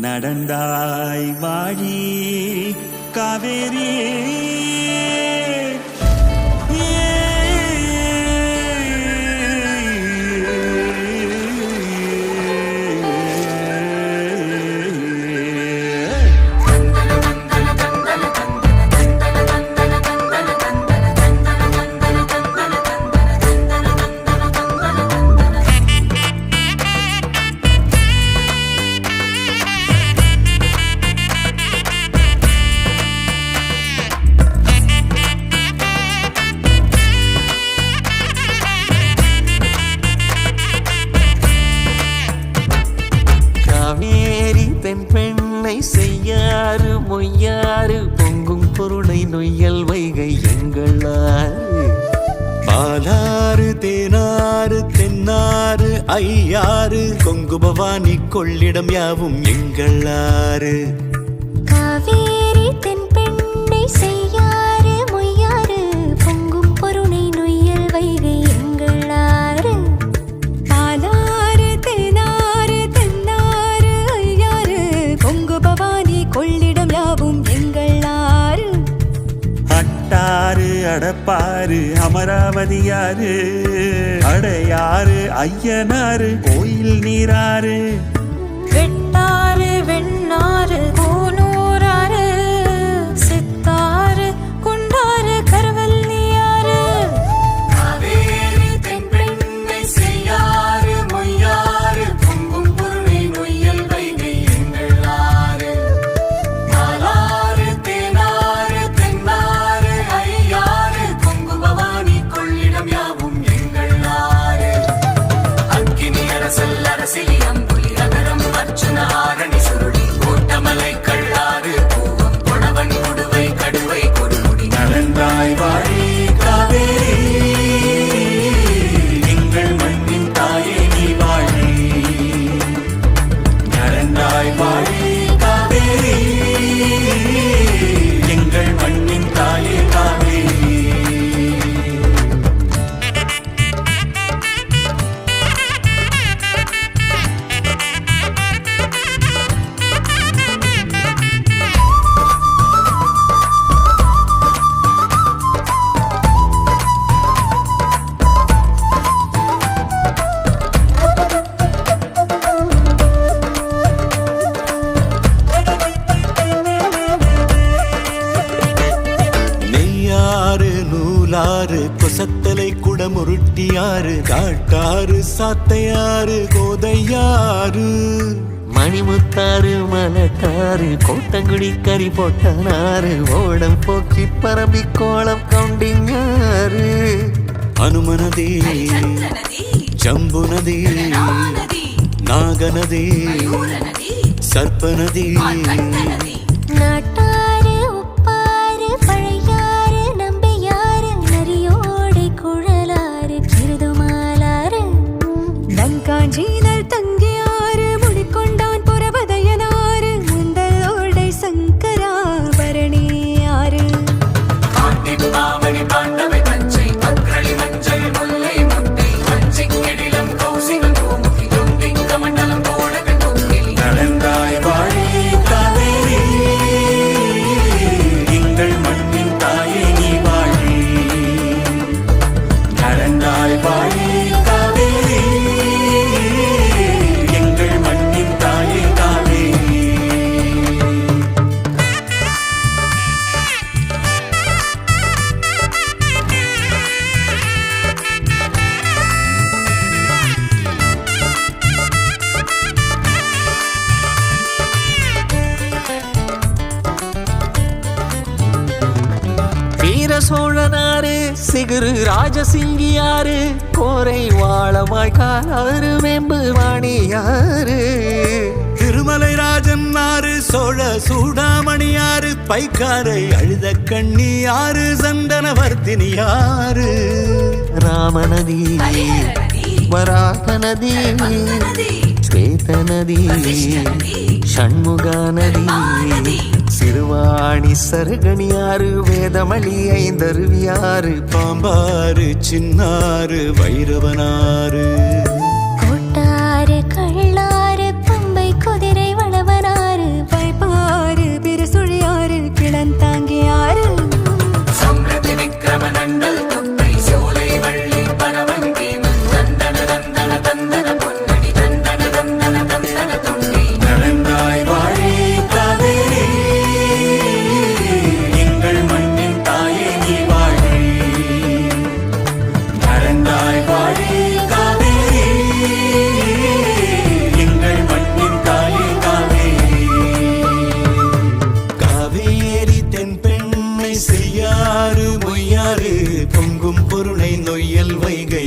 நடந்தாய் வாழி காவேரி பெண்ணை செய்யாறு மொய்யாறு பொங்கும் பொருளை நொய்யல் வைகை எங்களாறு பாலாறு தேனாறு தென்னாறு ஐயாறு கொங்கு பவானி கொள்ளிடம் யாவும் எங்களாறு காவேரி தென் பெண்ணை செய்யாறு மொய்யாறு பொங்கும் பொருளை நொய்யல் வைகை எங்களாறு பாலாறு தேனாறு தென்னாறு ஐயாறு கொங்கு பவானி கொள்ளிடம் யாவும் எங்களாறு அட்டாறு அடப்பாறு அமராவதியாறு அடையாறு ஐயனாறு கோயில் நீராறு வெட்டாறு வெண்ணாறு பூனூராறு சித்தாறு குண்டாறு கருவல்லியாறு காவேரி தென் பெண்ணை செய்யாறு மொய்யாறு பொங்கும் பொருளை நொய்யல் வைகை எங்களாறு பாலாறு தேனாறு தென்னாறு ஐயாறு கொங்கு பவானி கொள்ளிடம் யாவும் எங்களாறு அக்கினி அரசல் அரசிலி அம்புலி நகரம் அர்ச்சன ஆரணி சுருளி கோட்டமலை கள்ளாறு பூவம் கொணவன் குடுவை கடுவை கொடுமுடி நடந்தாய் வாழி காவேரி எங்கள் மண்ணின் தாயே நீ வாழி நடந்தாய் வாழி காவேரி எங்கள் மண்ணின் தாயே காவேரி நெய்யாறு நூலாறு கொசத்தலை குடமுருட்டியாறு காட்டாறு சாத்தையாறு கோதையாறு மணிமுத்தாறு மலட்டாறு கோட்டங்குடி கறி போட்டனாறு ஓடம் போக்கி பரம்பி கோலம் கவுண்டிங்காறு அனுமனதே ஜம்புனதே நாகநதி சர்ப்பநதி நாட்டாறு உப்பாறு பழையாறு நம்பியாறு நரியோடை குழலாறு கிருதுமாலாறு நங்காஞ்சீனல் தங்கியாறு முடிக்கொண்டான் புறபதையனாறு முந்தலோடை சங்கராபரணியாறு மாமணி பாண்டவை பச்சை பக்ரளி மஞ்சள் முல்லை முட்டை பச்சை கெடிலம் கௌசிகம் கோமுகி தும்பிங்க மண்டலம் கோடகன் கொங்கிலி நடந்தாய் வாழி காவேரி எங்கள் மண்ணின் தாயே நீ வாழி நடந்தாய் வாழி காவேரி எங்கள் மண்ணின் தாயே காவேரி வீர சோழனாறு சிகுரு ராஜசிங்கியாறு கோரை வாழமாய் காலாறு வெம்பு வாணியாறு திருமலை ராஜன் ஆறு சோழ சூடாமணியாறு பைக்காரை அழுத கண்ணியாறு சந்தனவர்த்தினியாறு ராமநதி வராக நதி ஸ்வேத நதி ஷண்முக நதி சிறுவாணி சருகணியாறு வேதமளி ஐந்தருவியாறு பாம்பாறு சின்னாறு வைரவனாறு கோட்டாறு கள்ளாறு பம்பை குதிரை வளவனாறு செய்யாறு மொய்யாறு பொங்கும் பொருளை நொய்யல் வைகை